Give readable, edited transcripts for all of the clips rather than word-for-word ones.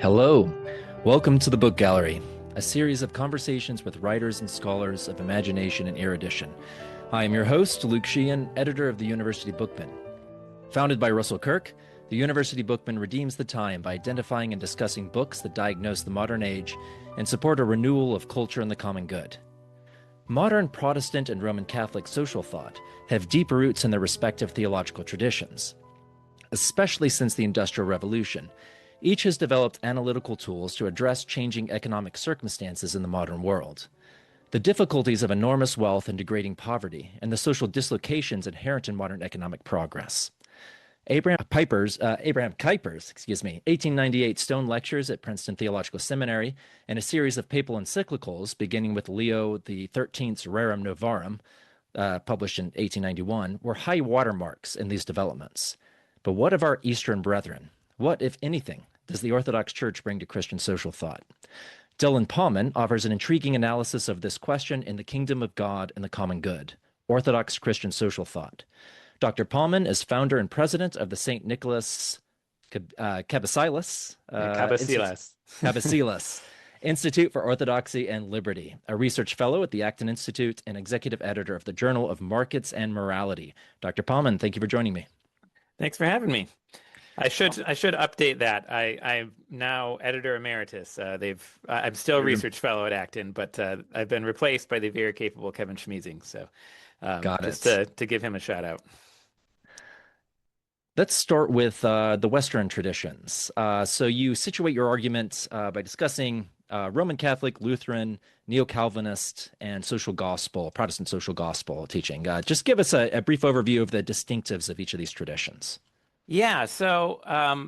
Hello, welcome to the Book Gallery, a series of conversations with writers and scholars of imagination and erudition. I am your host, Luke Sheahan, editor of the University Bookman. Founded by Russell Kirk, the University Bookman redeems the time by identifying and discussing books that diagnose the modern age and support a renewal of culture and the common good. Modern Protestant and Roman Catholic social thought have deep roots in their respective theological traditions. Especially since the Industrial Revolution, each has developed analytical tools to address changing economic circumstances in the modern world. The difficulties of enormous wealth and degrading poverty, and the social dislocations inherent in modern economic progress. Abraham Kuyper's 1898 Stone Lectures at Princeton Theological Seminary, and a series of papal encyclicals, beginning with Leo XIII's Rerum Novarum, published in 1891, were high watermarks in these developments. But what of our Eastern brethren? What, if anything, does the Orthodox Church bring to Christian social thought? Dylan Pahman offers an intriguing analysis of this question in The Kingdom of God and the Common Good, Orthodox Christian Social Thought. Dr. Pahman is founder and president of the St. Nicholas Cabasilas Institute for Orthodoxy and Liberty, a research fellow at the Acton Institute and executive editor of the Journal of Markets and Morality. Dr. Pahman, thank you for joining me. Thanks for having me. I should update that. I'm now editor emeritus. I'm still a research fellow at Acton, but I've been replaced by the very capable Kevin Schmeezing. So just to give him a shout out. Let's start with the Western traditions. So you situate your argument by discussing Roman Catholic, Lutheran, Neo-Calvinist, and social gospel, Protestant social gospel teaching. Just give us a brief overview of the distinctives of each of these traditions. Yeah, so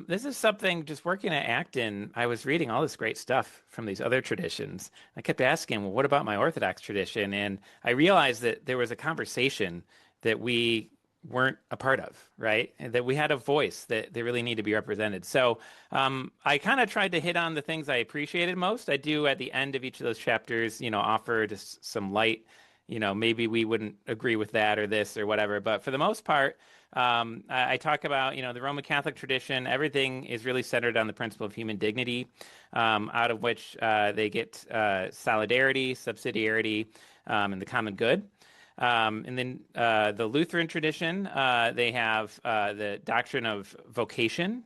this is something, just working at Acton, I was reading all this great stuff from these other traditions. I kept asking, well, what about my Orthodox tradition? And I realized that there was a conversation that we weren't a part of, right? And that we had a voice that they really need to be represented. So I kind of tried to hit on the things I appreciated most. I do at the end of each of those chapters, offer just some light, maybe we wouldn't agree with that or this or whatever. But for the most part, I talk about, the Roman Catholic tradition. Everything is really centered on the principle of human dignity, out of which they get solidarity, subsidiarity, and the common good. And then the Lutheran tradition, they have the doctrine of vocation,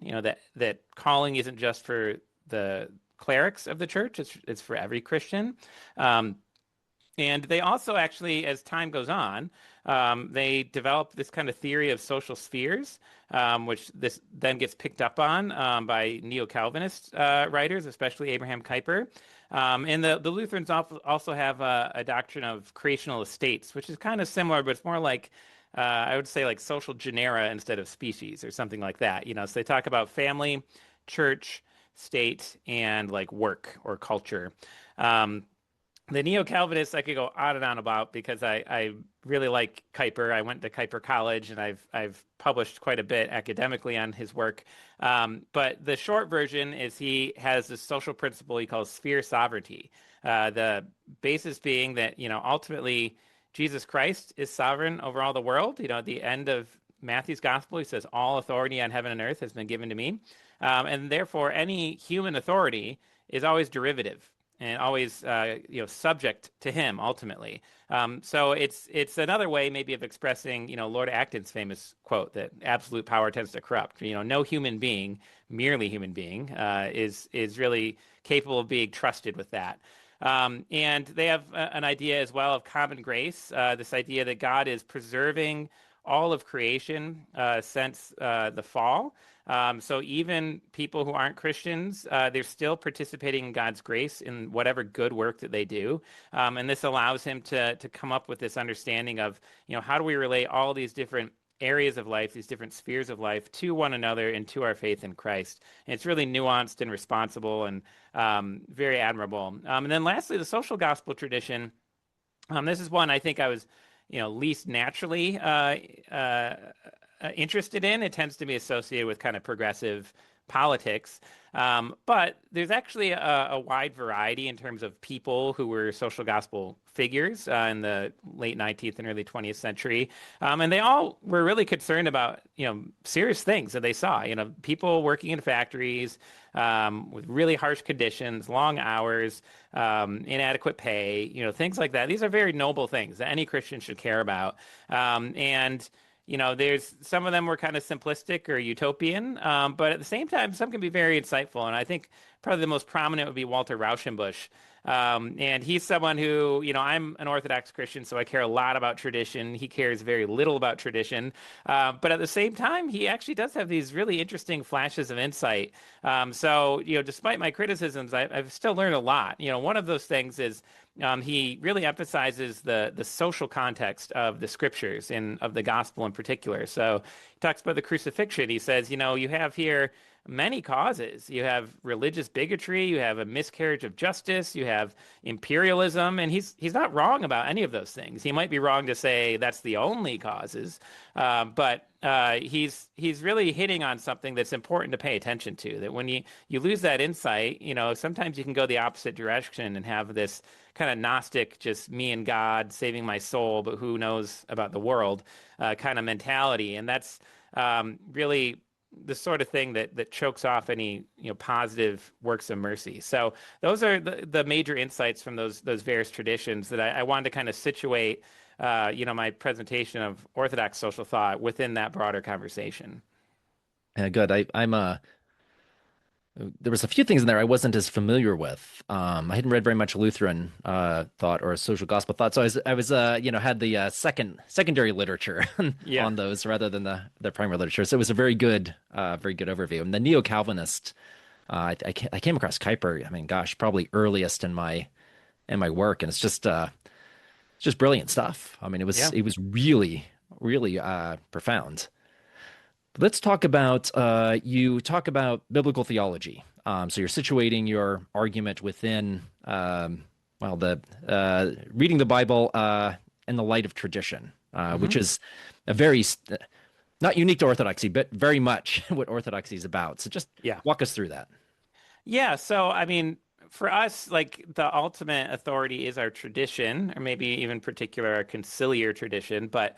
that calling isn't just for the clerics of the church, it's for every Christian. And they also actually, as time goes on, they develop this kind of theory of social spheres, which this then gets picked up on by Neo-Calvinist writers, especially Abraham Kuyper. And the Lutherans also have a doctrine of creational estates, which is kind of similar, but it's more like, I would say like social genera instead of species or something like that. So they talk about family, church, state, and like work or culture. The Neo-Calvinists I could go on and on about because I really like Kuyper. I went to Kuyper College and I've published quite a bit academically on his work. But the short version is he has this social principle he calls sphere sovereignty. The basis being that, ultimately Jesus Christ is sovereign over all the world. At the end of Matthew's gospel, he says, all authority on heaven and earth has been given to me. And therefore, any human authority is always derivative and always, subject to him ultimately. So it's another way maybe of expressing, Lord Acton's famous quote that absolute power tends to corrupt. No human being, merely human being, is really capable of being trusted with that. And they have an idea as well of common grace, this idea that God is preserving all of creation since the fall. So even people who aren't Christians, they're still participating in God's grace in whatever good work that they do. And this allows him to come up with this understanding of, how do we relate all these different areas of life, these different spheres of life to one another and to our faith in Christ. And it's really nuanced and responsible and very admirable. And then lastly, the social gospel tradition. This is one I think I was, least naturally interested in. It tends to be associated with kind of progressive politics. But there's actually a wide variety in terms of people who were social gospel figures in the late 19th and early 20th century. And they all were really concerned about, serious things that they saw, people working in factories with really harsh conditions, long hours, inadequate pay, things like that. These are very noble things that any Christian should care about. And there's some of them were kind of simplistic or utopian, but at the same time, some can be very insightful. And I think probably the most prominent would be Walter Rauschenbusch. And he's someone who, I'm an Orthodox Christian, so I care a lot about tradition. He cares very little about tradition. But at the same time, he actually does have these really interesting flashes of insight. So, despite my criticisms, I've still learned a lot. One of those things is he really emphasizes the social context of the scriptures and of the gospel in particular. So he talks about the crucifixion. He says, you have here many causes. You have religious bigotry, you have a miscarriage of justice, you have imperialism, and he's not wrong about any of those things. He might be wrong to say that's the only causes, but he's really hitting on something that's important to pay attention to. That when you lose that insight, sometimes you can go the opposite direction and have this kind of Gnostic, just me and God saving my soul, but who knows about the world kind of mentality, and that's really the sort of thing that chokes off any positive works of mercy. So those are the major insights from those various traditions that I wanted to kind of situate my presentation of Orthodox social thought within that broader conversation. Yeah, good. There was a few things in there I wasn't as familiar with. I hadn't read very much Lutheran thought or social gospel thought, so I was had the secondary literature on those rather than the primary literature. So it was a very good overview. And the neo-Calvinist, I came across Kuyper. I mean, gosh, probably earliest in my work, and it's just brilliant stuff. I mean, it was really profound. Let's talk about, you talk about biblical theology. So you're situating your argument within, reading the Bible in the light of tradition, which is a very, not unique to Orthodoxy, but very much what Orthodoxy is about. So just walk us through that. Yeah. So, I mean, for us, like the ultimate authority is our tradition, or maybe even particular our conciliar tradition. But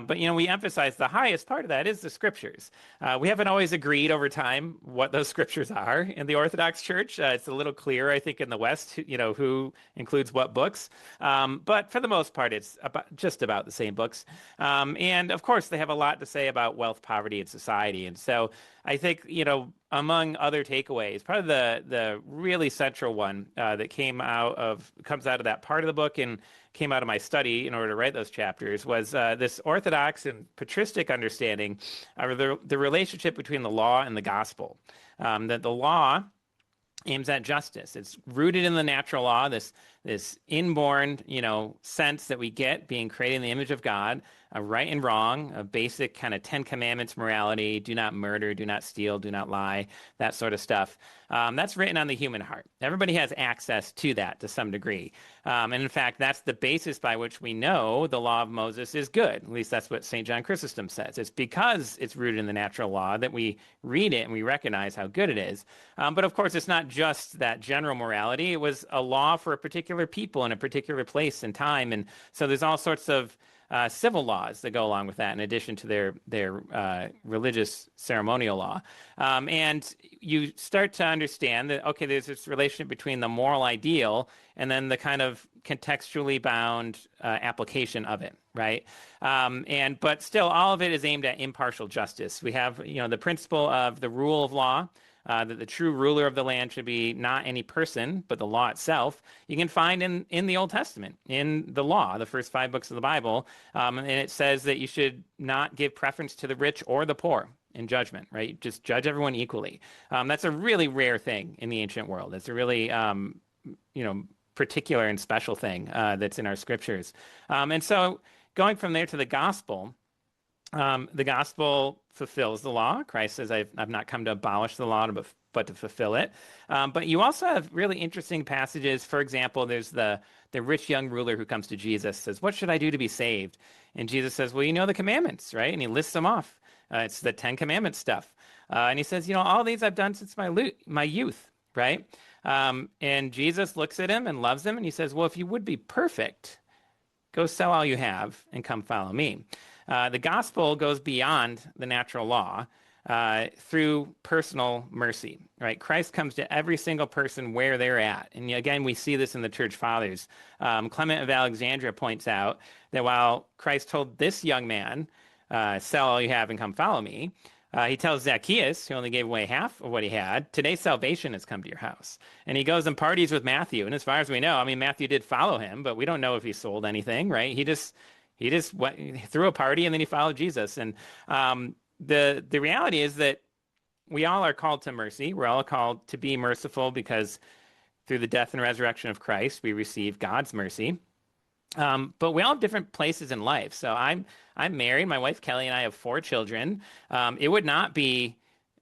we emphasize the highest part of that is the scriptures. We haven't always agreed over time what those scriptures are in the Orthodox Church. It's a little clearer, I think, in the West, who includes what books. But for the most part, it's just about the same books. And of course, they have a lot to say about wealth, poverty, and society. And so I think, among other takeaways, probably the really central one that comes out of that part of the book and came out of my study in order to write those chapters was this Orthodox and patristic understanding of the relationship between the law and the gospel. That the law aims at justice. It's rooted in the natural law, this inborn, sense that we get being created in the image of God, a right and wrong, a basic kind of 10 Commandments morality, do not murder, do not steal, do not lie, that sort of stuff. That's written on the human heart. Everybody has access to that to some degree. And in fact, that's the basis by which we know the law of Moses is good. At least that's what St. John Chrysostom says. It's because it's rooted in the natural law that we read it and we recognize how good it is. But of course, it's not just that general morality. It was a law for a particular people in a particular place and time. And so there's all sorts of civil laws that go along with that, in addition to their religious ceremonial law. And you start to understand that, okay, there's this relationship between the moral ideal and then the kind of contextually bound application of it, right? But still, all of it is aimed at impartial justice. We have, the principle of the rule of law, that the true ruler of the land should be not any person, but the law itself. You can find in the Old Testament, in the law, the first 5 books of the Bible, and it says that you should not give preference to the rich or the poor in judgment, right? Just judge everyone equally. That's a really rare thing in the ancient world. It's a really, particular and special thing that's in our scriptures. And so going from there to the gospel fulfills the law. Christ says, I've not come to abolish the law, but to fulfill it. But you also have really interesting passages. For example, there's the rich young ruler who comes to Jesus, says, what should I do to be saved? And Jesus says, well, you know the commandments, right? And he lists them off. It's the 10 Commandments stuff. And he says, all these I've done since my youth, right? And Jesus looks at him and loves him, and he says, well, if you would be perfect, go sell all you have and come follow me. The gospel goes beyond the natural law through personal mercy, right? Christ comes to every single person where they're at. And again, we see this in the church fathers. Clement of Alexandria points out that while Christ told this young man, sell all you have and come follow me, he tells Zacchaeus, who only gave away half of what he had, today salvation has come to your house. And he goes and parties with Matthew. And as far as we know, I mean, Matthew did follow him, but we don't know if he sold anything, right? He just threw a party and then he followed Jesus. And the reality is that we all are called to mercy. We're all called to be merciful because through the death and resurrection of Christ, we receive God's mercy. But we all have different places in life. So I'm married. My wife Kelly and I have 4 children. It would not be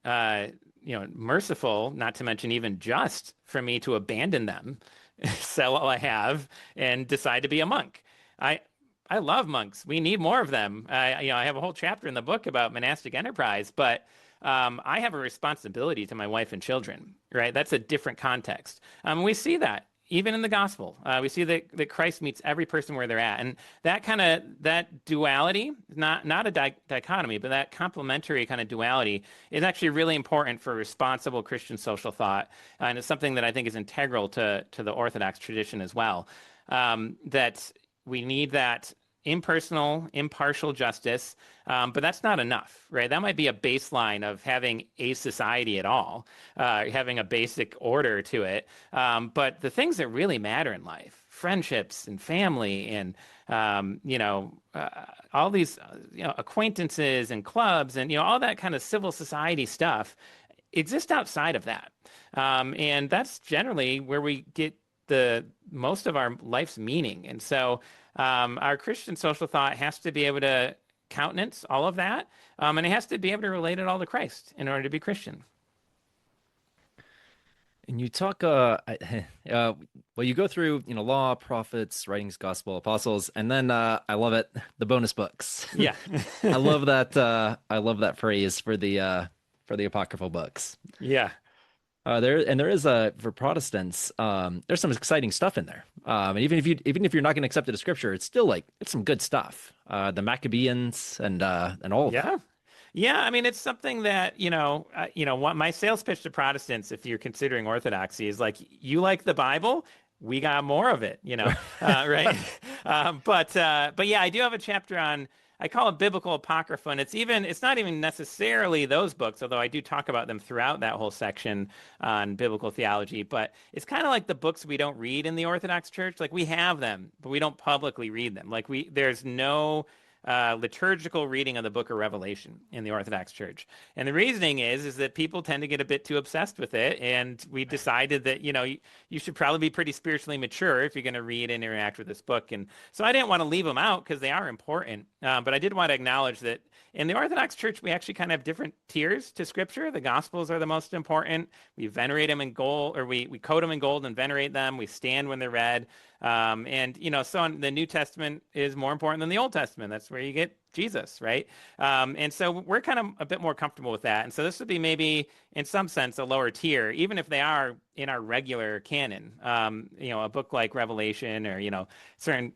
merciful, not to mention even just, for me to abandon them, sell all I have, and decide to be a monk. I love monks. We need more of them. I have a whole chapter in the book about monastic enterprise, but I have a responsibility to my wife and children, right? That's a different context. We see that even in the gospel. We see that Christ meets every person where they're at. And that duality, not a dichotomy, but that complementary kind of duality is actually really important for responsible Christian social thought. And it's something that I think is integral to the Orthodox tradition as well. That we need that impersonal, impartial justice, but that's not enough, right? That might be a baseline of having a society at all, having a basic order to it. But the things that really matter in life, friendships and family and, all these, acquaintances and clubs and, all that kind of civil society stuff exist outside of that. And that's generally where we get the most of our life's meaning. And so our Christian social thought has to be able to countenance all of that, and it has to be able to relate it all to Christ in order to be Christian. And you talk, you go through, law, prophets, writings, gospel, apostles, and then I love it, the bonus books. Yeah, I love that. I love that phrase for the apocryphal books. Yeah. There is for Protestants, there's some exciting stuff in there. And even if you're not going to accept it as scripture, it's still it's some good stuff. The Maccabeans and all of that. Yeah. I mean, it's something that, what my sales pitch to Protestants, if you're considering orthodoxy, is you like the Bible, we got more of it, right? But yeah, I do have a chapter on, I call it biblical apocrypha, and it's not even necessarily those books, although I do talk about them throughout that whole section on biblical theology. But it's kind of like the books we don't read in the Orthodox Church. We have them, but we don't publicly read them. There's no liturgical reading of the book of Revelation in the Orthodox Church. And the reasoning is that people tend to get a bit too obsessed with it. And we decided that, you should probably be pretty spiritually mature if you're going to read and interact with this book. And so I didn't want to leave them out because they are important. But I did want to acknowledge that in the Orthodox Church, we actually kind of have different tiers to Scripture. The Gospels are the most important. We venerate them in gold, or we coat them in gold and venerate them. We stand when they're read. So the New Testament is more important than the Old Testament. That's where you get Jesus, right? And so we're kind of a bit more comfortable with that. And so this would be maybe, in some sense, a lower tier, even if they are in our regular canon. A book like Revelation or, certain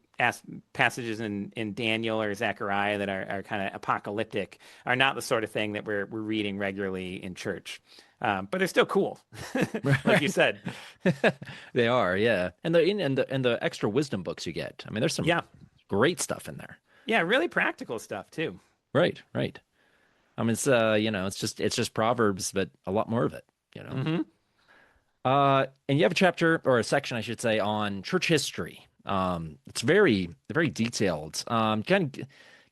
passages in Daniel or Zechariah that are kind of apocalyptic are not the sort of thing that we're reading regularly in church. But they're still cool, like you said. They are, yeah. And the extra wisdom books you get. I mean, there's some great stuff in there. Yeah, really practical stuff too. Right. I mean, it's just Proverbs, but a lot more of it. Mm-hmm. And you have a chapter or a section, I should say, on church history. It's very, very detailed. Kind of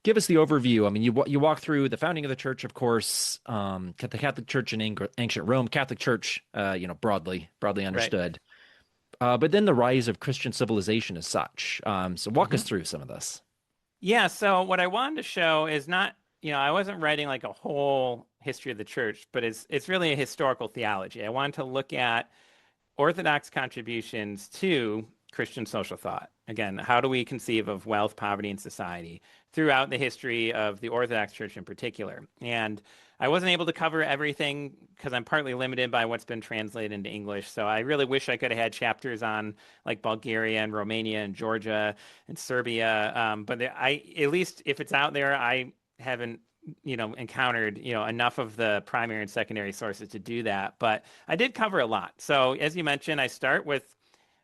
give us the overview. I mean, you walk through the founding of the church, of course, the Catholic Church in ancient Rome, Catholic Church, broadly understood. Right. But then the rise of Christian civilization as such. So walk us through some of this. Yeah. So what I wanted to show is not, I wasn't writing a whole history of the church, but it's really a historical theology. I wanted to look at Orthodox contributions to Christian social thought. Again, how do we conceive of wealth, poverty, and society throughout the history of the Orthodox Church in particular? And I wasn't able to cover everything because I'm partly limited by what's been translated into English. So I really wish I could have had chapters on like Bulgaria and Romania and Georgia and Serbia. But at least if it's out there, I haven't encountered enough of the primary and secondary sources to do that. But I did cover a lot. So as you mentioned, I start with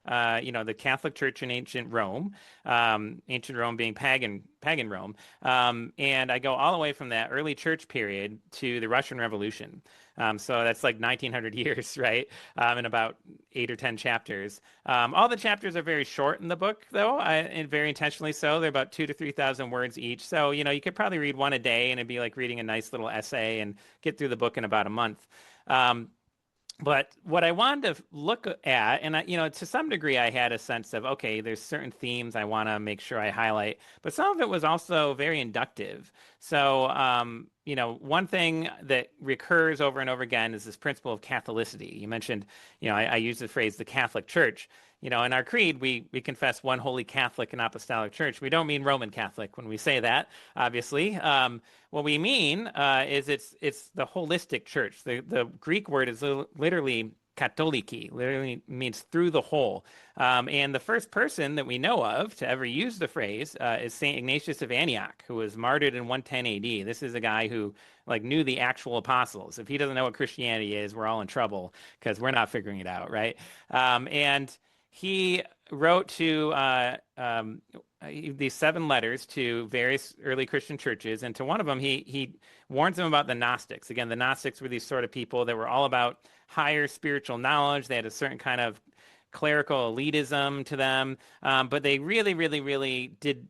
the Catholic Church in ancient Rome being pagan Rome. And I go all the way from that early church period to the Russian Revolution. So that's like 1900 years, right? In about 8 or 10 chapters. All the chapters are very short in the book, though, and very intentionally so. They're about 2,000 to 3,000 words each. So, you could probably read one a day and it'd be like reading a nice little essay and get through the book in about a month. But what I wanted to look at, and to some degree, I had a sense of, okay, there's certain themes I want to make sure I highlight, but some of it was also very inductive. So, one thing that recurs over and over again is this principle of Catholicity. You mentioned, I use the phrase the Catholic Church. In our creed, we confess one holy Catholic and apostolic church. We don't mean Roman Catholic when we say that, obviously. What we mean is it's the holistic church. The Greek word is literally katoliki, literally means through the whole. And the first person that we know of to ever use the phrase is St. Ignatius of Antioch, who was martyred in 110 AD. This is a guy who knew the actual apostles. If he doesn't know what Christianity is, we're all in trouble because we're not figuring it out, right? And he wrote to these 7 letters to various early Christian churches, and to one of them, he warns them about the Gnostics. Again, the Gnostics were these sort of people that were all about higher spiritual knowledge. They had a certain kind of clerical elitism to them, but they really, really, really did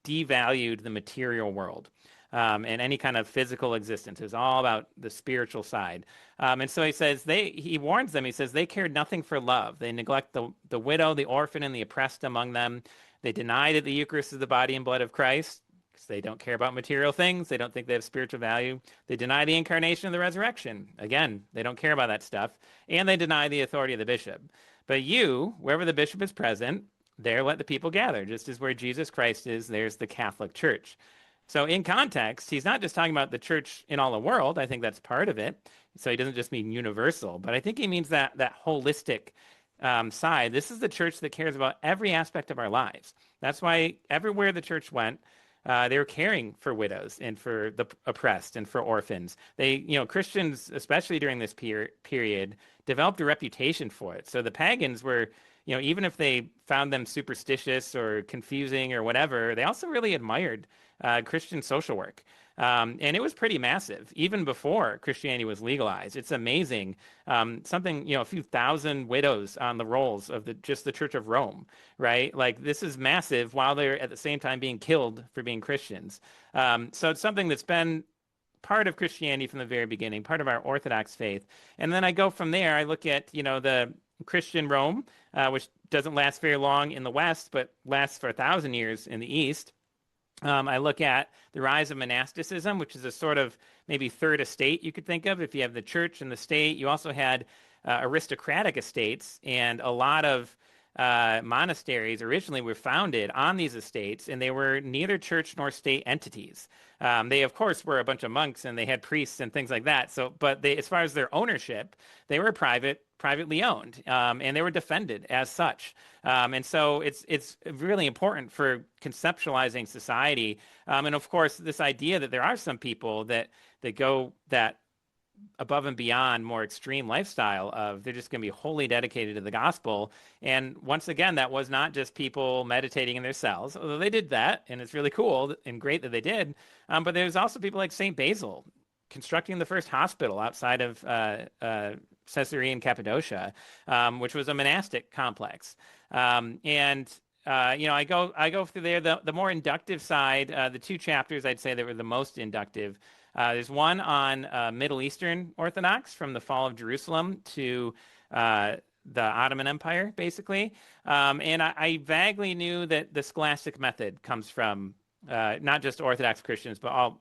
devalued the material world. And any kind of physical existence. It was all about the spiritual side. And so he says, he warns them, he says, they cared nothing for love. They neglect the widow, the orphan, and the oppressed among them. They deny that the Eucharist is the body and blood of Christ because they don't care about material things. They don't think they have spiritual value. They deny the incarnation and the resurrection. Again, they don't care about that stuff. And they deny the authority of the bishop. But you, wherever the bishop is present, there let the people gather. Just as where Jesus Christ is, there's the Catholic Church. So in context, he's not just talking about the church in all the world. I think that's part of it. So he doesn't just mean universal, but I think he means that holistic side. This is the church that cares about every aspect of our lives. That's why everywhere the church went, they were caring for widows and for the oppressed and for orphans. Christians, especially during this period, developed a reputation for it. So the pagans were, even if they found them superstitious or confusing or whatever, they also really admired Christian social work. And it was pretty massive, even before Christianity was legalized. It's amazing. A few thousand widows on the rolls of just the Church of Rome, right? This is massive while they're at the same time being killed for being Christians. So it's something that's been part of Christianity from the very beginning, part of our Orthodox faith. And then I go from there, I look at, the Christian Rome, which doesn't last very long in the West, but lasts for 1,000 years in the East. I look at the rise of monasticism, which is a sort of maybe third estate you could think of. If you have the church and the state, you also had aristocratic estates, and a lot of monasteries originally were founded on these estates, and they were neither church nor state entities. They, of course, were a bunch of monks, and they had priests and things like that. So, but as far as their ownership, they were privately owned, and they were defended as such. And so it's really important for conceptualizing society. And of course, this idea that there are some people that go that above and beyond more extreme lifestyle of they're just going to be wholly dedicated to the gospel. And once again, that was not just people meditating in their cells, although they did that, and it's really cool and great that they did. But there's also people like St. Basil constructing the first hospital outside of Caesarea in Cappadocia, which was a monastic complex. I go through there. The more inductive side, the 2 chapters I'd say that were the most inductive. There's one on Middle Eastern Orthodox from the fall of Jerusalem to the Ottoman Empire, basically. And I vaguely knew that the scholastic method comes from not just Orthodox Christians, but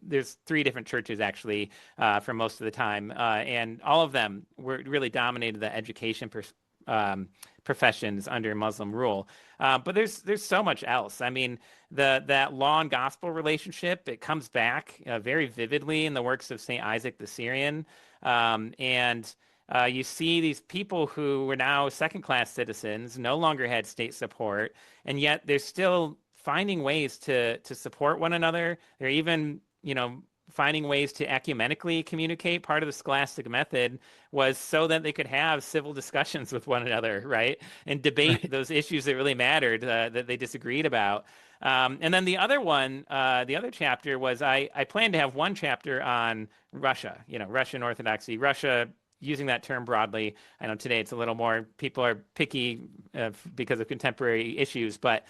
there's 3 different churches actually for most of the time. And all of them were really dominated the education professions under Muslim rule. But there's so much else. I mean, that law and gospel relationship, it comes back very vividly in the works of Saint Isaac the Syrian, and you see these people who were now second-class citizens, no longer had state support, and yet they're still finding ways to support one another. They're even, finding ways to ecumenically communicate. Part of the scholastic method was so that they could have civil discussions with one another, right? And debate Right. those issues that really mattered, that they disagreed about. And then the other one, the other chapter was I planned to have one chapter on Russia, Russian Orthodoxy, Russia, using that term broadly. I know today it's a little more, people are picky because of contemporary issues, but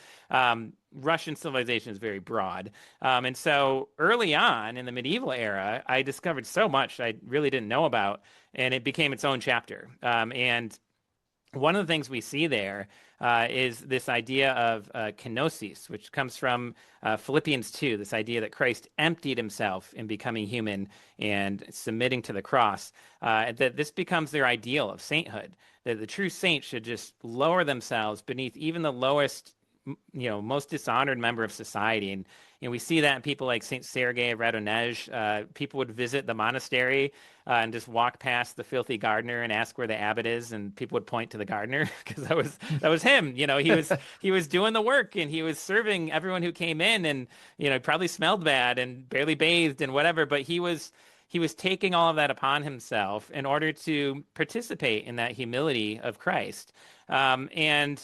Russian civilization is very broad. And so early on in the medieval era, I discovered so much I really didn't know about, and it became its own chapter. And one of the things we see there is this idea of kenosis, which comes from Philippians 2, this idea that Christ emptied himself in becoming human and submitting to the cross, that this becomes their ideal of sainthood, that the true saint should just lower themselves beneath even the lowest, most dishonored member of society. And we see that in people like Saint Sergei of Radonej. People would visit the monastery and just walk past the filthy gardener and ask where the abbot is, and people would point to the gardener because that was him. He was doing the work, and he was serving everyone who came in, and probably smelled bad and barely bathed and whatever, but he was taking all of that upon himself in order to participate in that humility of Christ. And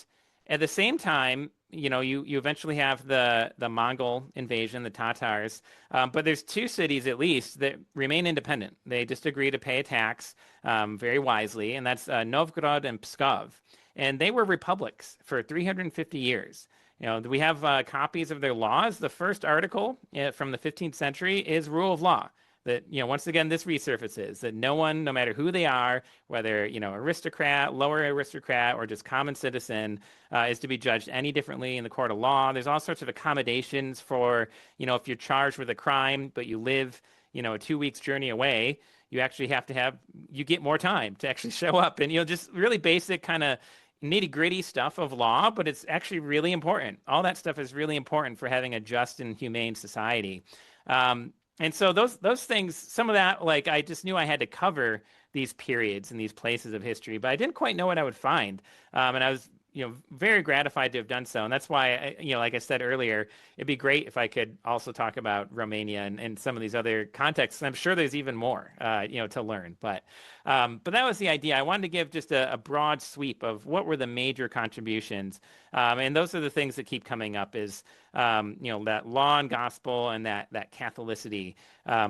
at the same time, you eventually have the Mongol invasion, the Tatars, but there's two cities at least that remain independent. They just agree to pay a tax very wisely, and that's Novgorod and Pskov. And they were republics for 350 years. We have copies of their laws. The first article from the 15th century is rule of law. That, once again, this resurfaces that no one, no matter who they are, whether, aristocrat, lower aristocrat, or just common citizen, is to be judged any differently in the court of law. There's all sorts of accommodations for, if you're charged with a crime, but you live, a 2 weeks journey away, you actually you get more time to actually show up. And, just really basic kind of nitty-gritty stuff of law, but it's actually really important. All that stuff is really important for having a just and humane society. And so those things, some of that, like, I just knew I had to cover these periods and these places of history, but I didn't quite know what I would find. And I was, very gratified to have done so. And that's why, like I said earlier, it'd be great if I could also talk about Romania and some of these other contexts. I'm sure there's even more, to learn. But that was the idea. I wanted to give just a broad sweep of what were the major contributions. And those are the things that keep coming up is, that law and gospel and that Catholicity.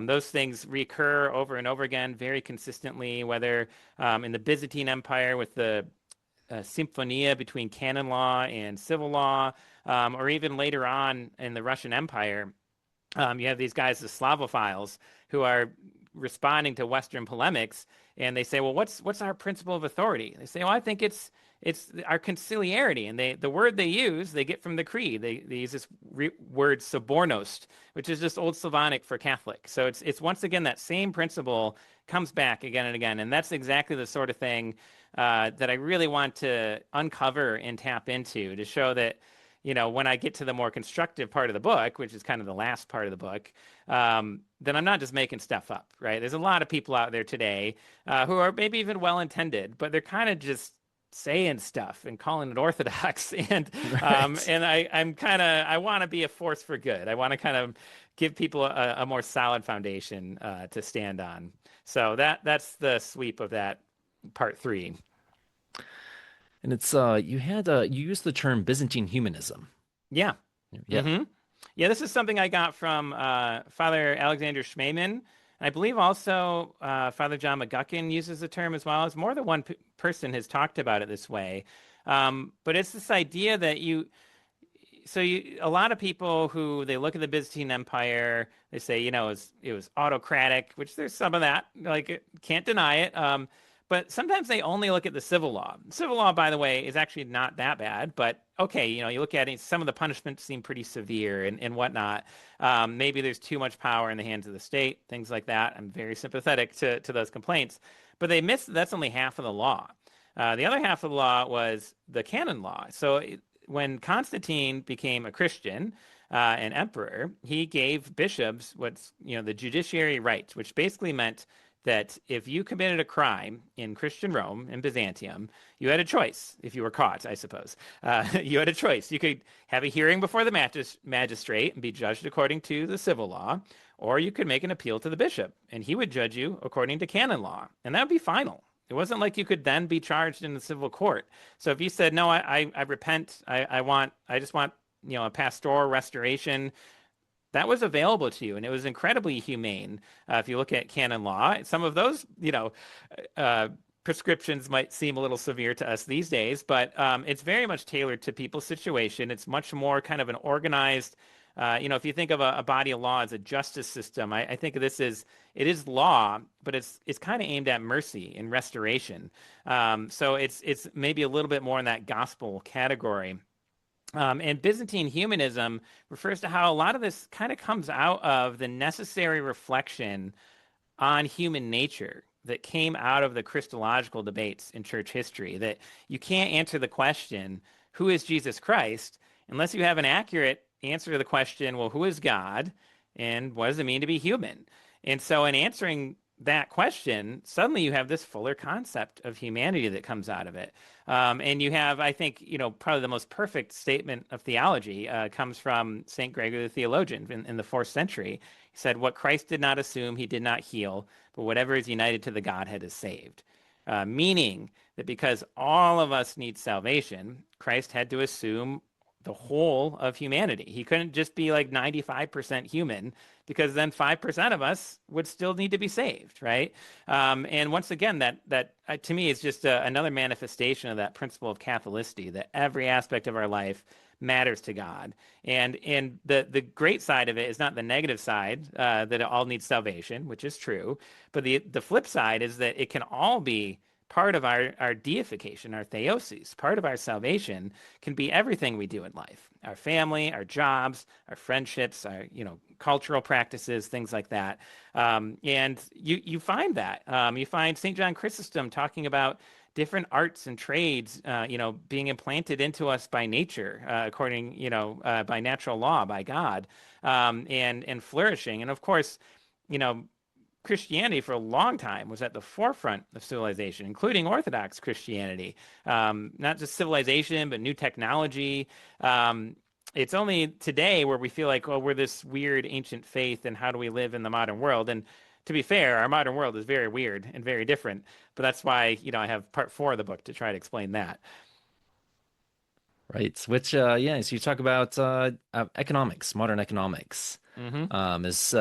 Those things recur over and over again very consistently, whether in the Byzantine Empire with the symphonia between canon law and civil law, or even later on in the Russian Empire, you have these guys, the Slavophiles, who are responding to Western polemics, and they say, well, what's our principle of authority? They say, well, I think it's our conciliarity, and the word they use, they get from the creed. They use this word sobornost, which is just Old Slavonic for Catholic. So it's once again that same principle comes back again and again, and that's exactly the sort of thing that I really want to uncover and tap into to show that, when I get to the more constructive part of the book, which is kind of the last part of the book, then I'm not just making stuff up, right? There's a lot of people out there today who are maybe even well-intended, but they're kind of just saying stuff and calling it orthodox. And Right. and I want to be a force for good. I want to kind of give people a more solid foundation to stand on. So that's the sweep of that part 3. And it's you used the term Byzantine humanism. Yeah. Yeah. hmm Yeah, this is something I got from Father Alexander Schmemann. I believe also Father John McGuckin uses the term as well. As more than one person has talked about it this way. But it's this idea that a lot of people who they look at the Byzantine Empire, they say, it was autocratic, which there's some of that, like, can't deny it. But sometimes they only look at the civil law. Civil law, by the way, is actually not that bad. But okay, you look at it, some of the punishments seem pretty severe and whatnot. Maybe there's too much power in the hands of the state, things like that. I'm very sympathetic to those complaints. But they miss that's only half of the law. The other half of the law was the canon law. So when Constantine became a Christian, an emperor, he gave bishops what's, the judiciary rights, which basically meant that if you committed a crime in Christian Rome, in Byzantium, you had a choice. If you were caught, I suppose, you had a choice. You could have a hearing before the magistrate and be judged according to the civil law, or you could make an appeal to the bishop, and he would judge you according to canon law, and that would be final. It wasn't like you could then be charged in the civil court. So if you said, no, I repent, I just want, a pastoral restoration, that was available to you, and it was incredibly humane. If you look at canon law, some of those, prescriptions might seem a little severe to us these days, but it's very much tailored to people's situation. It's much more kind of an organized, if you think of a body of law as a justice system, I think it is law, but it's kind of aimed at mercy and restoration. So it's maybe a little bit more in that gospel category. And Byzantine humanism refers to how a lot of this kind of comes out of the necessary reflection on human nature that came out of the Christological debates in church history, that you can't answer the question, who is Jesus Christ, unless you have an accurate answer to the question, well, who is God, and what does it mean to be human? And so in answering that question, suddenly you have this fuller concept of humanity that comes out of it. And you have, I think, probably the most perfect statement of theology comes from St. Gregory the Theologian in the 4th century. He said, what Christ did not assume, he did not heal, but whatever is united to the Godhead is saved. Meaning that because all of us need salvation, Christ had to assume the whole of humanity. He couldn't just be like 95% human, because then 5% of us would still need to be saved, right? And once again, that to me is just another manifestation of that principle of Catholicity, that every aspect of our life matters to God. And the great side of it is not the negative side, that it all needs salvation, which is true, but the flip side is that it can all be part of our deification, our theosis. Part of our salvation can be everything we do in life: our family, our jobs, our friendships, our cultural practices, things like that. And you find that. You find St. John Chrysostom talking about different arts and trades, being implanted into us by nature, according, by natural law, by God, and flourishing. And of course, Christianity for a long time was at the forefront of civilization, including Orthodox Christianity. Not just civilization, but new technology. It's only today where we feel like, oh, we're this weird ancient faith, and how do we live in the modern world? And to be fair, our modern world is very weird and very different. But that's why, I have part 4 of the book to try to explain that. Right. Which, so you talk about economics, modern economics, is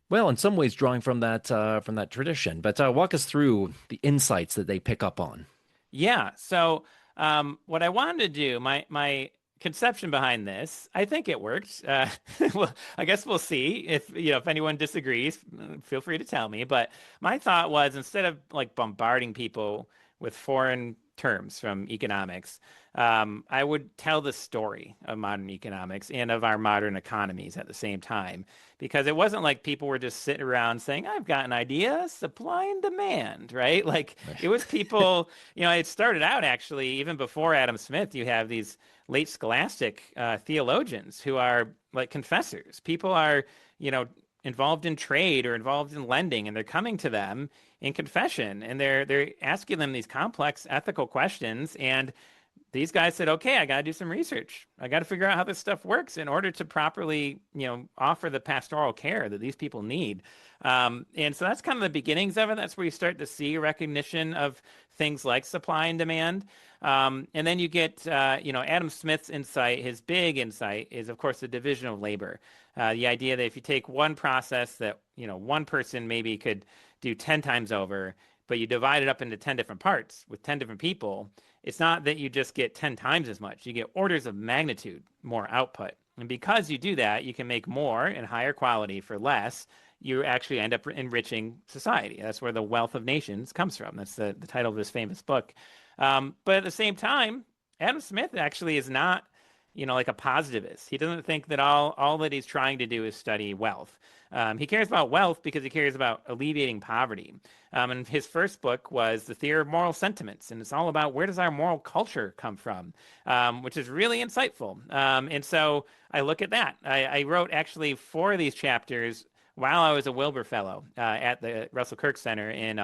well, in some ways, drawing from that tradition. But walk us through the insights that they pick up on. Yeah. So what I wanted to do, my conception behind this, I think it worked. Well, I guess we'll see. If anyone disagrees, feel free to tell me. But my thought was, instead of like bombarding people with foreign terms from economics, I would tell the story of modern economics and of our modern economies at the same time, because it wasn't like people were just sitting around saying, I've got an idea, supply and demand, right? Like it was people, it started out actually, even before Adam Smith, you have these late scholastic theologians who are like confessors. People are, involved in trade or involved in lending, and they're coming to them in confession, and they're asking them these complex ethical questions. And these guys said, okay, I got to do some research. I got to figure out how this stuff works in order to properly, offer the pastoral care that these people need. And so that's kind of the beginnings of it. That's where you start to see recognition of things like supply and demand. And then you get, Adam Smith's insight. His big insight is, of course, the division of labor. The idea that if you take one process that, one person maybe could do 10 times over, but you divide it up into 10 different parts with 10 different people, it's not that you just get 10 times as much. You get orders of magnitude more output. And because you do that, you can make more and higher quality for less. You actually end up enriching society. That's where the wealth of nations comes from. That's the title of this famous book. But at the same time, Adam Smith actually is not, like a positivist. He doesn't think that all that he's trying to do is study wealth. He cares about wealth because he cares about alleviating poverty. And his first book was The Theory of Moral Sentiments, and it's all about where does our moral culture come from, which is really insightful. And so I look at that. I wrote actually 4 of these chapters while I was a Wilbur Fellow at the Russell Kirk Center in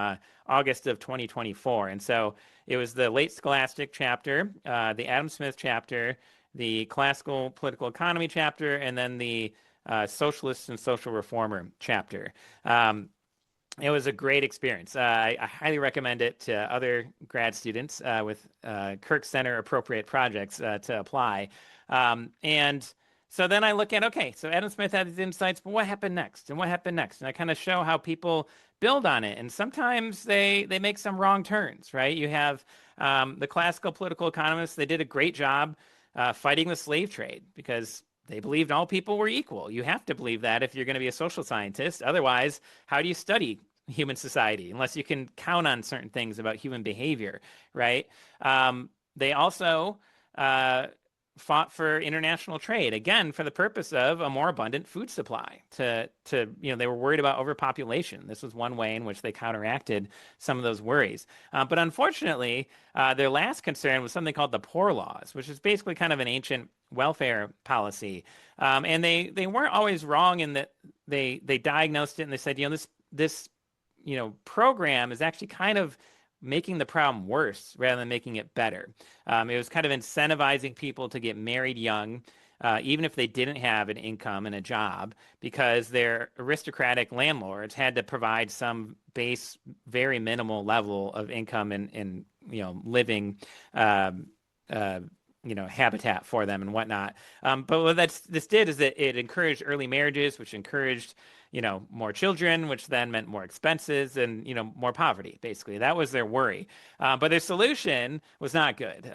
August of 2024. And so it was the late Scholastic chapter, the Adam Smith chapter, the Classical Political Economy chapter, and then the Socialist and Social Reformer chapter. It was a great experience. I highly recommend it to other grad students with Kirk Center appropriate projects to apply. And so then I look at, okay, so Adam Smith had these insights, but what happened next? And what happened next? And I kind of show how people build on it. And sometimes they make some wrong turns, right? You have the classical political economists, they did a great job fighting the slave trade because they believed all people were equal. You have to believe that if you're going to be a social scientist. Otherwise, how do you study human society unless you can count on certain things about human behavior, right? They also fought for international trade, again, for the purpose of a more abundant food supply. They were worried about overpopulation. This was one way in which they counteracted some of those worries. But unfortunately, their last concern was something called the Poor Laws, which is basically kind of an ancient welfare policy. And they weren't always wrong in that they diagnosed it and they said, this program is actually kind of making the problem worse rather than making it better. It was kind of incentivizing people to get married young, even if they didn't have an income and a job, because their aristocratic landlords had to provide some base, very minimal level of income and living habitat for them and whatnot. But what this did is that it encouraged early marriages, which encouraged more children, which then meant more expenses and, more poverty, basically. That was their worry. But their solution was not good.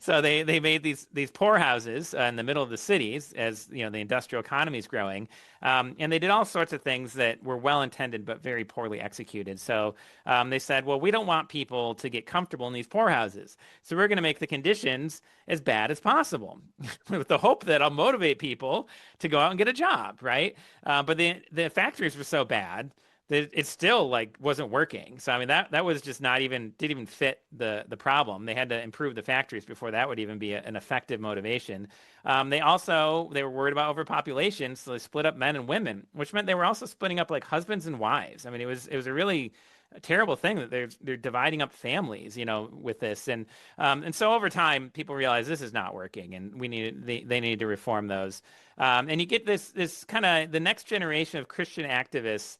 So they made these poorhouses in the middle of the cities as, the industrial economy is growing. And they did all sorts of things that were well-intended but very poorly executed. So they said, well, we don't want people to get comfortable in these poorhouses. So we're going to make the conditions as bad as possible with the hope that I'll motivate people to go out and get a job, right? But the factories were so bad that it still wasn't working. So I mean that was just didn't even fit the problem. They had to improve the factories before that would even be an effective motivation. They were worried about overpopulation, so they split up men and women, which meant they were also splitting up husbands and wives. I mean it was a really terrible thing that they're dividing up families, with this, and so over time people realize this is not working, and they need to reform those, and you get this kind of the next generation of Christian activists.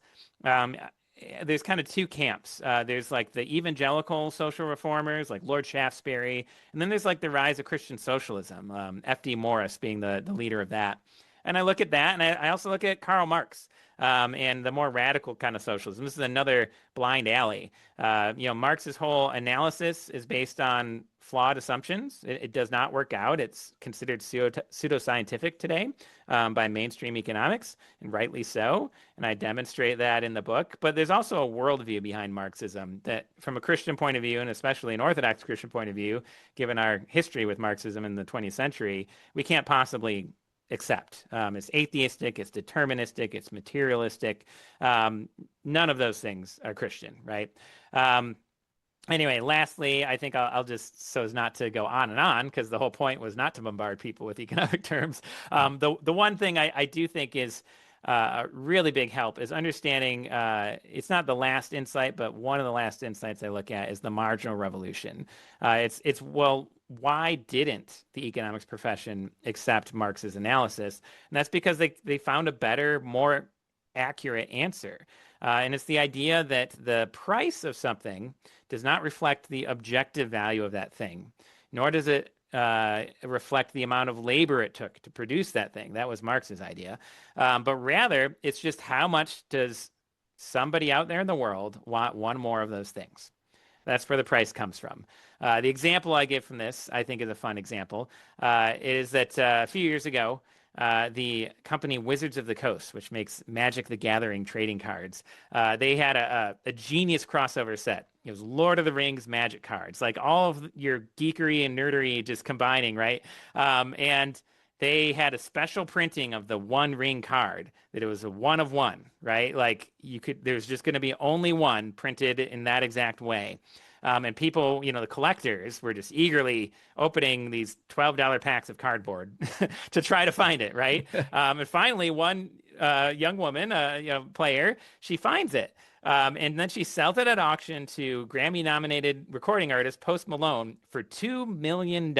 There's kind of 2 camps. There's the evangelical social reformers like Lord Shaftesbury, and then there's the rise of Christian socialism, F.D. Morris being the leader of that. And I look at that, and I also look at Karl Marx and the more radical kind of socialism. This is another blind alley. Marx's whole analysis is based on flawed assumptions. It does not work out. It's considered pseudoscientific today by mainstream economics, and rightly so. And I demonstrate that in the book. But there's also a worldview behind Marxism that, from a Christian point of view, and especially an Orthodox Christian point of view, given our history with Marxism in the 20th century, we can't possibly accept. It's atheistic, it's deterministic, it's materialistic. None of those things are Christian, right? Anyway, lastly, I think I'll just, so as not to go on and on, because the whole point was not to bombard people with economic terms. The one thing I do think is a really big help is understanding, it's not the last insight, but one of the last insights I look at is the marginal revolution. Well, why didn't the economics profession accept Marx's analysis? And that's because they found a better, more accurate answer. And it's the idea that the price of something does not reflect the objective value of that thing, nor does it reflect the amount of labor it took to produce that thing. That was Marx's idea. But rather, it's just how much does somebody out there in the world want one more of those things. That's where the price comes from. The example I give from this, I think, is a fun example, is that a few years ago, the company Wizards of the Coast, which makes Magic the Gathering trading cards, they had a genius crossover set. It was Lord of the Rings Magic cards, all of your geekery and nerdery just combining, right? And they had a special printing of the One Ring card, that it was a one of one, right? Like there's just going to be only one printed in that exact way. And people, the collectors were just eagerly opening these $12 packs of cardboard to try to find it, right? And finally, one young woman, player, she finds it. And then she sells it at auction to Grammy-nominated recording artist Post Malone for $2 million.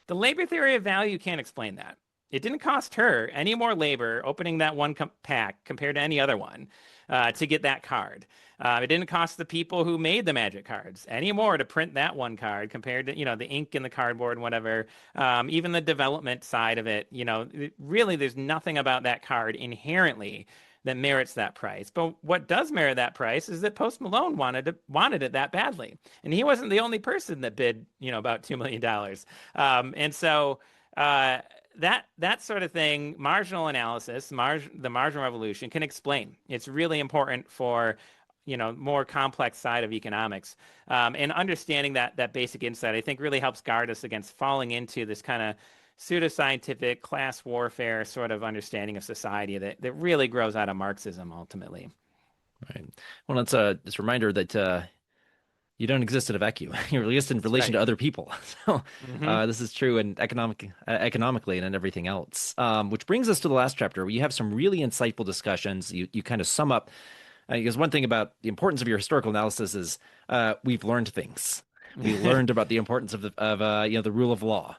The labor theory of value can't explain that. It didn't cost her any more labor opening that one pack compared to any other one to get that card. It didn't cost the people who made the magic cards any more to print that one card compared to, the ink in the cardboard and whatever. Even the development side of it, really there's nothing about that card inherently that merits that price. But what does merit that price is that Post Malone wanted it that badly. And he wasn't the only person that bid, about $2 million. And so that sort of thing, marginal analysis, the marginal revolution can explain. It's really important for, more complex side of economics. And understanding that basic insight, I think, really helps guard us against falling into this kind of pseudoscientific class warfare sort of understanding of society that really grows out of Marxism ultimately. Right. Well, it's a reminder that you don't exist in a vacuum. You exist in relation to other people. So this is true in economically and in everything else. Which brings us to the last chapter, where you have some really insightful discussions. You kind of sum up, because one thing about the importance of your historical analysis is we've learned things. We learned about the importance of the rule of law.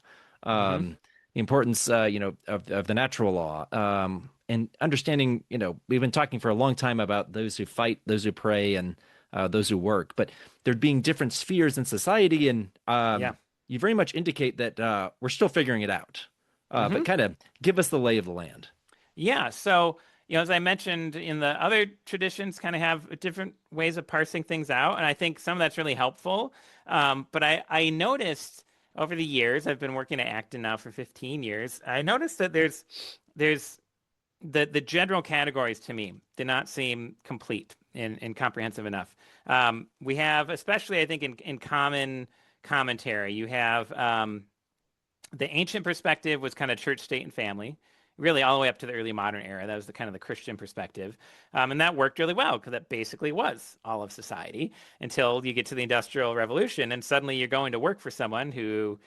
The importance, of the natural law, and understanding, we've been talking for a long time about those who fight, those who pray, and those who work, but there being different spheres in society, and you very much indicate that we're still figuring it out, but kind of give us the lay of the land. Yeah, so, as I mentioned, in the other traditions kind of have different ways of parsing things out, and I think some of that's really helpful, but I noticed over the years, I've been working at Acton now for 15 years, I noticed that there's the general categories to me did not seem complete and comprehensive enough. We have, especially I think in common commentary, you have the ancient perspective was kind of church, state, and family, really all the way up to the early modern era. That was the kind of the Christian perspective. And that worked really well because that basically was all of society until you get to the Industrial Revolution. And suddenly you're going to work for someone who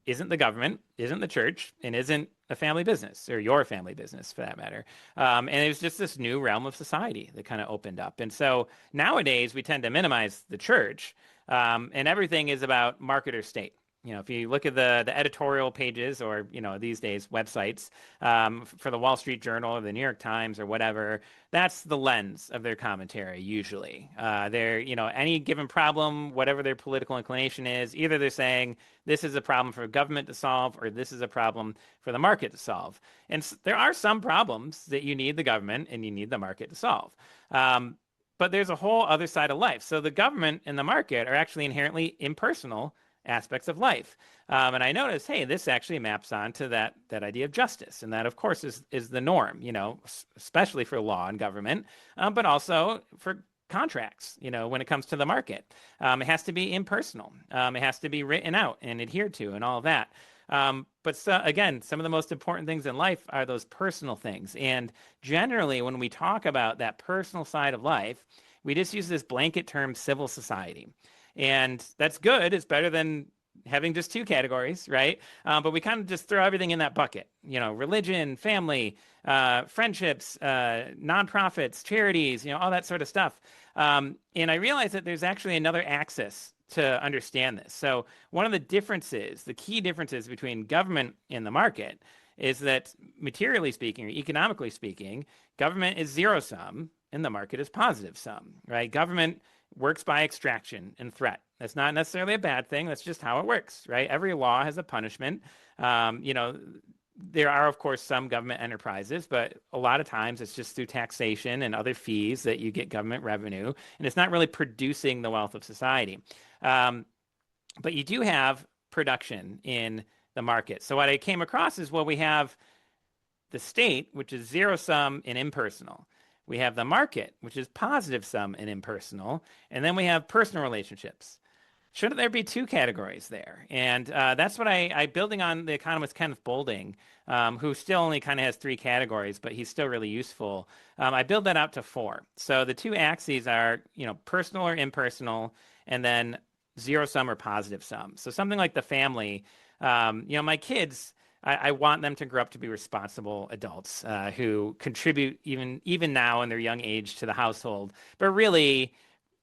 isn't the government, isn't the church, and isn't a family business, or your family business for that matter. And it was just this new realm of society that kind of opened up. And so nowadays we tend to minimize the church, and everything is about market or state. If you look at the editorial pages, or, these days websites, for the Wall Street Journal or the New York Times or whatever, that's the lens of their commentary usually. They're, any given problem, whatever their political inclination is, either they're saying this is a problem for government to solve, or this is a problem for the market to solve. And there are some problems that you need the government and you need the market to solve. But there's a whole other side of life. So the government and the market are actually inherently impersonal aspects of life. And I noticed, hey, this actually maps onto that idea of justice. And that, of course, is the norm, especially for law and government, but also for contracts, when it comes to the market. It has to be impersonal. It has to be written out and adhered to and all of that. But again, some of the most important things in life are those personal things. And generally, when we talk about that personal side of life, we just use this blanket term, civil society. And that's good. It's better than having just two categories, right? But we kind of just throw everything in that bucket, religion, family, friendships, nonprofits, charities, all that sort of stuff. And I realized that there's actually another axis to understand this. So one of the differences, the key differences between government and the market is that, materially speaking or economically speaking, government is zero sum and the market is positive sum, right? Government works by extraction and threat. That's not necessarily a bad thing. That's just how it works, right? Every law has a punishment. There are, of course, some government enterprises, but a lot of times it's just through taxation and other fees that you get government revenue, and it's not really producing the wealth of society. But you do have production in the market. So what I came across is, well, we have the state, which is zero sum and impersonal. We have the market, which is positive sum and impersonal. And then we have personal relationships, shouldn't there be two categories there? And that's what building on the economist Kenneth Boulding, who still only kind of has three categories, but he's still really useful. I build that out to four. So the two axes are, personal or impersonal, and then zero sum or positive sum. So something like the family, my kids, I want them to grow up to be responsible adults who contribute even now in their young age to the household. But really,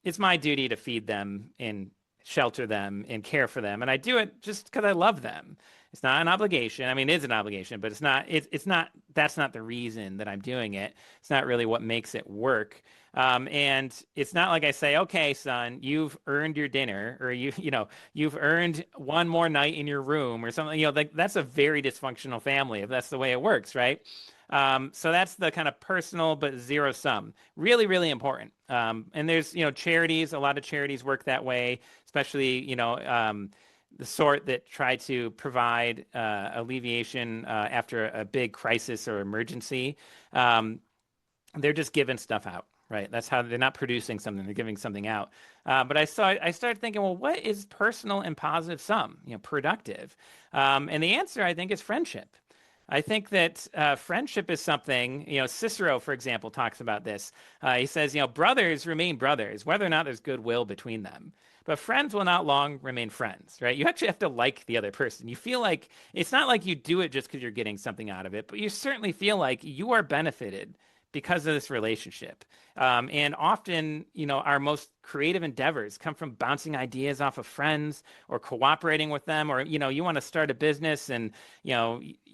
it's my duty to feed them and shelter them and care for them. And I do it just because I love them. It's not an obligation. I mean, it is an obligation, but that's not the reason that I'm doing it. It's not really what makes it work. And it's not like I say, okay, son, you've earned your dinner, or you've earned one more night in your room or something. That's a very dysfunctional family if that's the way it works, right? So that's the kind of personal but zero sum. Really, really important. And there's, charities, a lot of charities work that way, especially, the sort that try to provide alleviation after a big crisis or emergency. They're just giving stuff out, right? That's how they're not producing something, they're giving something out. But I started thinking, well, what is personal and positive sum, productive? And the answer, I think, is friendship. I think that friendship is something, Cicero, for example, talks about this. He says, brothers remain brothers, whether or not there's goodwill between them. But friends will not long remain friends, right? You actually have to like the other person. You feel like it's not like you do it just because you're getting something out of it, but you certainly feel like you are benefited because of this relationship. And often, our most creative endeavors come from bouncing ideas off of friends or cooperating with them, or, you want to start a business and,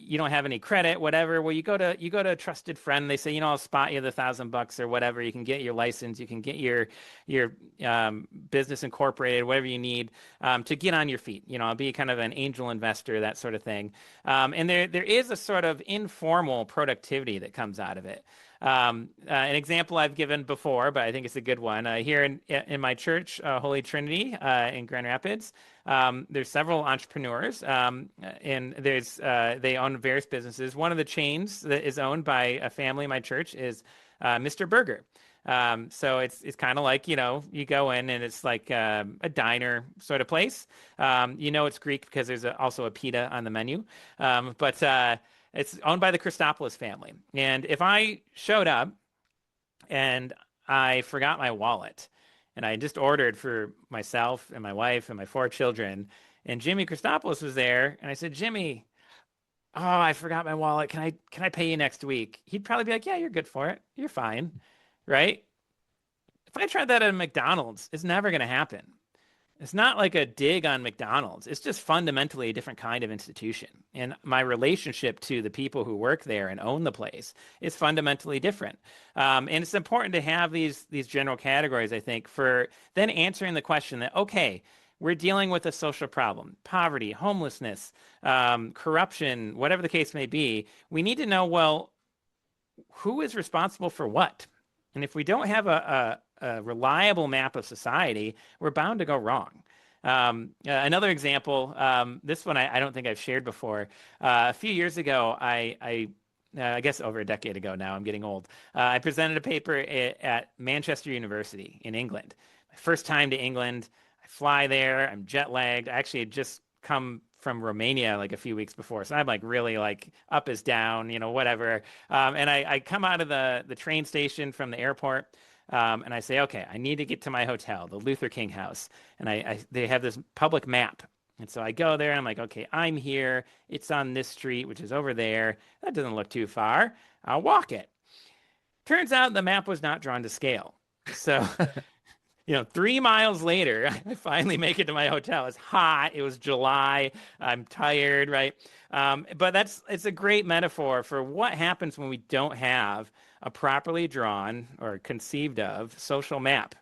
you don't have any credit, whatever. Well, you go to a trusted friend. They say, I'll spot you the $1,000 or whatever. You can get your license. You can get your business incorporated, whatever you need to get on your feet. I'll be kind of an angel investor, that sort of thing. And there is a sort of informal productivity that comes out of it. An example I've given before, but I think it's a good one. Here in my church, Holy Trinity in Grand Rapids, there's several entrepreneurs, and they own various businesses. One of the chains that is owned by a family in my church is Mr. Burger. So it's kind of like, you go in and it's like a diner sort of place. It's Greek because there's also a pita on the menu. But it's owned by the Christopoulos family. And if I showed up and I forgot my wallet and I just ordered for myself and my wife and my 4 children, and Jimmy Christopoulos was there, and I said, Jimmy, oh, I forgot my wallet. Can I pay you next week? He'd probably be like, yeah, you're good for it. You're fine. Right? If I tried that at a McDonald's, it's never going to happen. It's not like a dig on McDonald's. It's just fundamentally a different kind of institution. And my relationship to the people who work there and own the place is fundamentally different. And it's important to have these general categories, I think, for then answering the question that, okay, we're dealing with a social problem, poverty, homelessness, corruption, whatever the case may be. We need to know, well, who is responsible for what? And if we don't have a reliable map of society, we're bound to go wrong. Another example, this one I don't think I've shared before. A few years ago, I guess over a decade ago now, I'm getting old, I presented a paper at Manchester University in England. My first time to England. I fly there. I'm jet lagged. I actually had just come from Romania like a few weeks before. So I'm like really like up is down, whatever. And I come out of the train station from the airport. And I say, okay, I need to get to my hotel, the Luther King House. And they have this public map. And so I go there and I'm like, okay, I'm here. It's on this street, which is over there. That doesn't look too far. I'll walk it. Turns out the map was not drawn to scale. So, 3 miles later, I finally make it to my hotel. It's hot. It was July. I'm tired, right? But it's a great metaphor for what happens when we don't have a properly drawn or conceived of social map.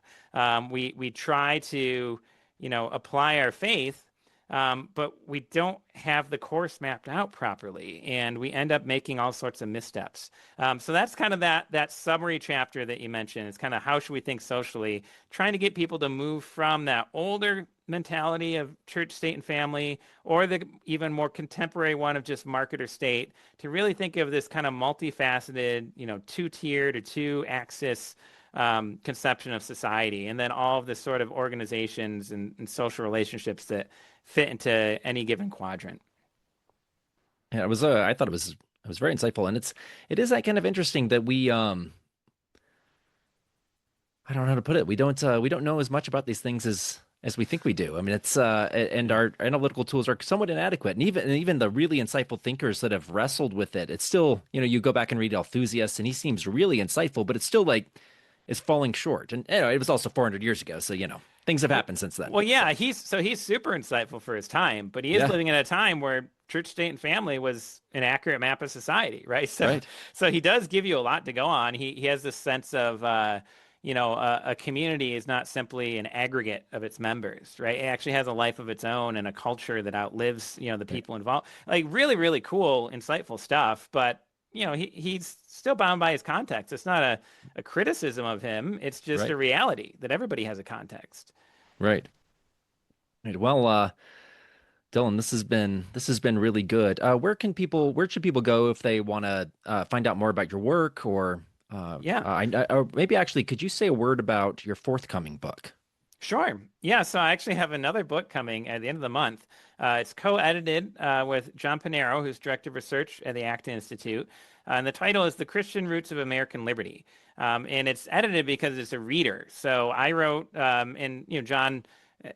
We try to, apply our faith, but we don't have the course mapped out properly, and we end up making all sorts of missteps. So that's kind of that summary chapter that you mentioned. It's kind of how should we think socially, trying to get people to move from that older mentality of church, state, and family, or the even more contemporary one of just market or state, to really think of this kind of multifaceted, 2-tiered or 2-axis conception of society, and then all of the sort of organizations and social relationships that fit into any given quadrant. Yeah, I thought it was very insightful, and it is like kind of interesting that I don't know how to put it. We don't know as much about these things as we think we do. I mean, and our analytical tools are somewhat inadequate. And even the really insightful thinkers that have wrestled with it, it's still, you go back and read Althusius and he seems really insightful, but it's still like it's falling short. And it was also 400 years ago, so things have happened since then. Well, yeah, So, he's super insightful for his time, but he is yeah, living in a time where church, state, and family was an accurate map of society, right? So, right, so he does give you a lot to go on. He has this sense of, a community is not simply an aggregate of its members, right? It actually has a life of its own and a culture that outlives, the right, people involved. Like really, really cool, insightful stuff, but. He's still bound by his context. It's not a criticism of him. It's just right, a reality that everybody has a context. right. Right. Well, Dylan, this has been really good. Where should people go if they want to find out more about your work Yeah. or maybe actually could you say a word about your forthcoming book? Sure. Yeah. So I actually have another book coming at the end of the month. It's co-edited with John Panero, who's director of research at the Acton Institute. And the title is The Christian Roots of American Liberty. And it's edited because it's a reader. So I wrote, and John,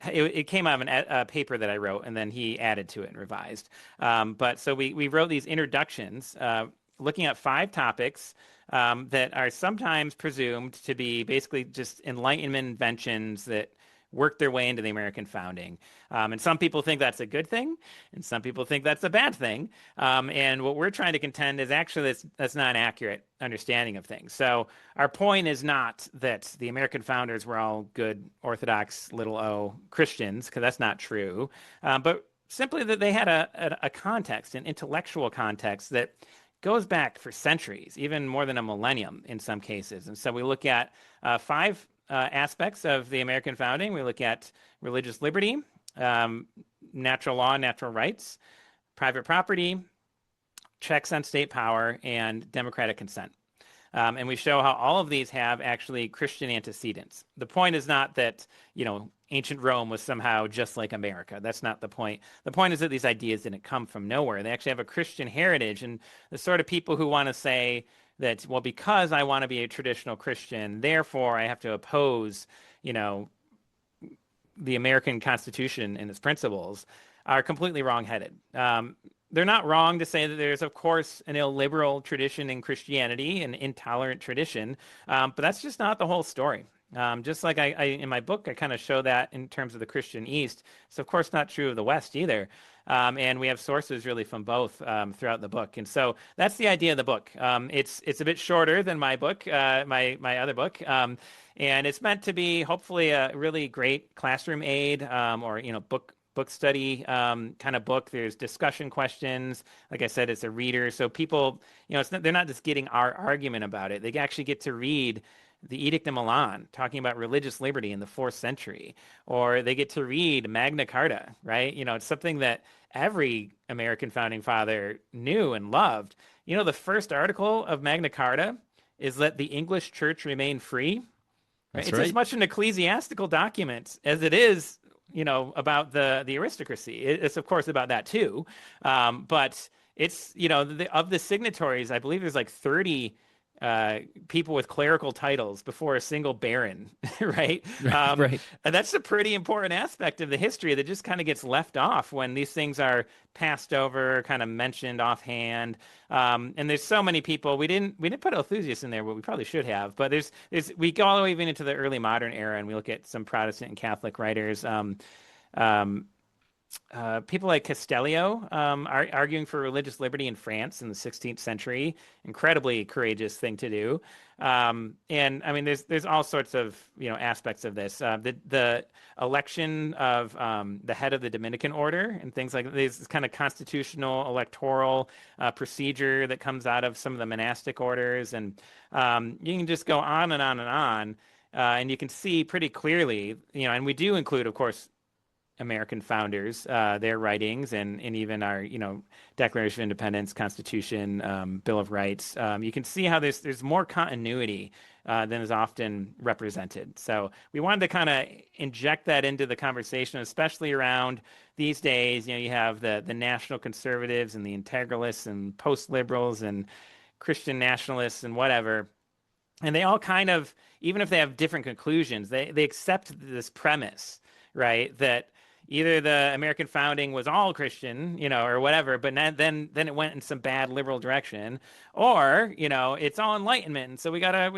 it came out of a paper that I wrote, and then he added to it and revised. But so we wrote these introductions, looking at 5 topics that are sometimes presumed to be basically just Enlightenment inventions that worked their way into the American founding. And some people think that's a good thing, and some people think that's a bad thing. And what we're trying to contend is actually that's not an accurate understanding of things. So our point is not that the American founders were all good Orthodox little o Christians, because that's not true, but simply that they had a context, an intellectual context that goes back for centuries, even more than a millennium in some cases. And so we look at 5 aspects of the American founding. We look at religious liberty, natural law and natural rights, private property, checks on state power, and democratic consent. And we show how all of these have actually Christian antecedents. The point is not that, ancient Rome was somehow just like America. That's not the point. The point is that these ideas didn't come from nowhere. They actually have a Christian heritage. And the sort of people who want to say that, well, because I want to be a traditional Christian, therefore I have to oppose, the American Constitution and its principles are completely wrong-headed. They're not wrong to say that there's, of course, an illiberal tradition in Christianity, an intolerant tradition, but that's just not the whole story. Just like I in my book, I kind of show that in terms of the Christian East. It's of course not true of the West either. And we have sources really from both throughout the book. And so that's the idea of the book. It's a bit shorter than my book, my other book. And it's meant to be hopefully a really great classroom aid or book study kind of book. There's discussion questions. Like I said, it's a reader. So people, they're not just getting our argument about it. They actually get to read the Edict of Milan, talking about religious liberty in the 4th century, or they get to read Magna Carta, right? It's something that every American founding father knew and loved. The first article of Magna Carta is let the English church remain free. Right? That's It's as right. much an ecclesiastical document as it is, about the aristocracy. It's of course about that too, but it's of the signatories, I believe there's like 30 people with clerical titles before a single baron, right? Right. And that's a pretty important aspect of the history that just kind of gets left off when these things are passed over, kind of mentioned offhand. And there's so many people. We didn't put Althusius in there, but we probably should have. But we go all the way even into the early modern era, and we look at some Protestant and Catholic writers. Um, People like Castellio are arguing for religious liberty in France in the 16th century. Incredibly courageous thing to do. And I mean, there's all sorts of aspects of this. The election of the head of the Dominican order and things like this kind of constitutional electoral procedure that comes out of some of the monastic orders, and you can just go on and on and on, and you can see pretty clearly, and we do include, of course, American founders, their writings, and even our, Declaration of Independence, Constitution, Bill of Rights. You can see how there's more continuity than is often represented. So we wanted to kind of inject that into the conversation, especially around these days. You have the national conservatives and the integralists and post-liberals and Christian nationalists and whatever. And they all kind of, even if they have different conclusions, they accept this premise, right? That either the American founding was all Christian, or whatever, but then it went in some bad liberal direction, or it's all Enlightenment, and so we gotta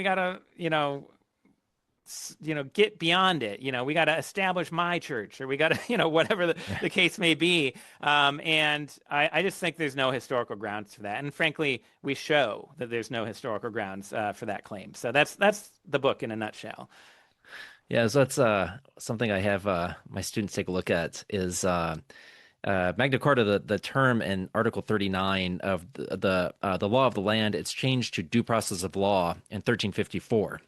get beyond it. We gotta establish my church, or we gotta whatever the case may be. And I just think there's no historical grounds for that, and frankly, we show that there's no historical grounds for that claim. So that's the book in a nutshell. Yeah, so that's something I have my students take a look at is Magna Carta, the term in Article 39 of the law of the land. It's changed to due process of law in 1354.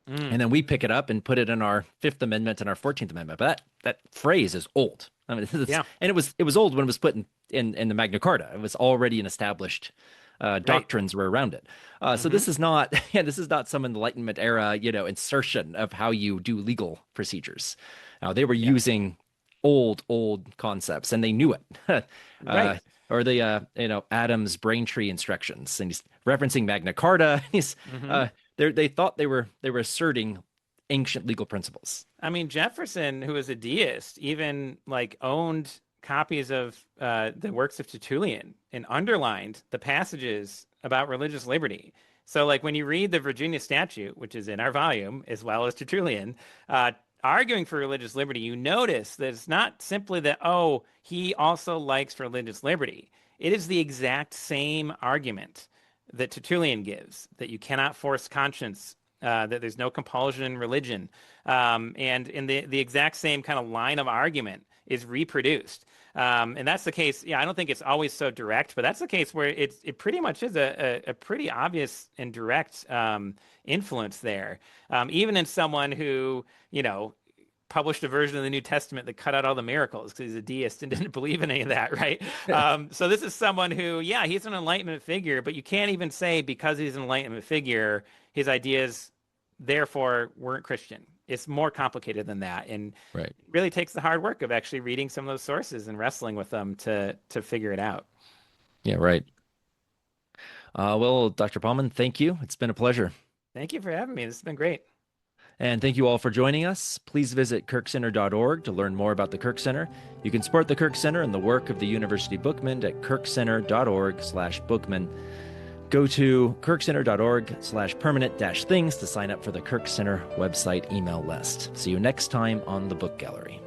And then we pick it up and put it in our Fifth Amendment and our 14th Amendment. But that phrase is old. I mean, and it was old when it was put in the Magna Carta. It was already an established doctrines were around it. So this is not some Enlightenment era, insertion of how you do legal procedures. They were using old concepts, and they knew it. Right. Or the Adams Braintree instructions, and he's referencing Magna Carta. They thought they were asserting ancient legal principles. I mean, Jefferson, who was a deist, even owned copies of the works of Tertullian and underlined the passages about religious liberty. So when you read the Virginia Statute, which is in our volume, as well as Tertullian, arguing for religious liberty, you notice that it's not simply that, he also likes religious liberty. It is the exact same argument that Tertullian gives, that you cannot force conscience, that there's no compulsion in religion. And in the exact same kind of line of argument is reproduced. And that's the case. Yeah, I don't think it's always so direct, but that's the case where it pretty much is a pretty obvious and direct influence there. Even in someone who, published a version of the New Testament that cut out all the miracles because he's a deist and didn't believe in any of that, right? So this is someone who, he's an Enlightenment figure, but you can't even say because he's an Enlightenment figure, his ideas therefore weren't Christian. It's more complicated than that, and really takes the hard work of actually reading some of those sources and wrestling with them to figure it out. Yeah, right. Well, Dr. Pahman, thank you. It's been a pleasure. Thank you for having me. This has been great. And thank you all for joining us. Please visit kirkcenter.org to learn more about the Kirk Center. You can support the Kirk Center and the work of the University Bookman at kirkcenter.org/bookman. Go to kirkcenter.org/permanent-things to sign up for the Kirk Center website email list. See you next time on the Book Gallery.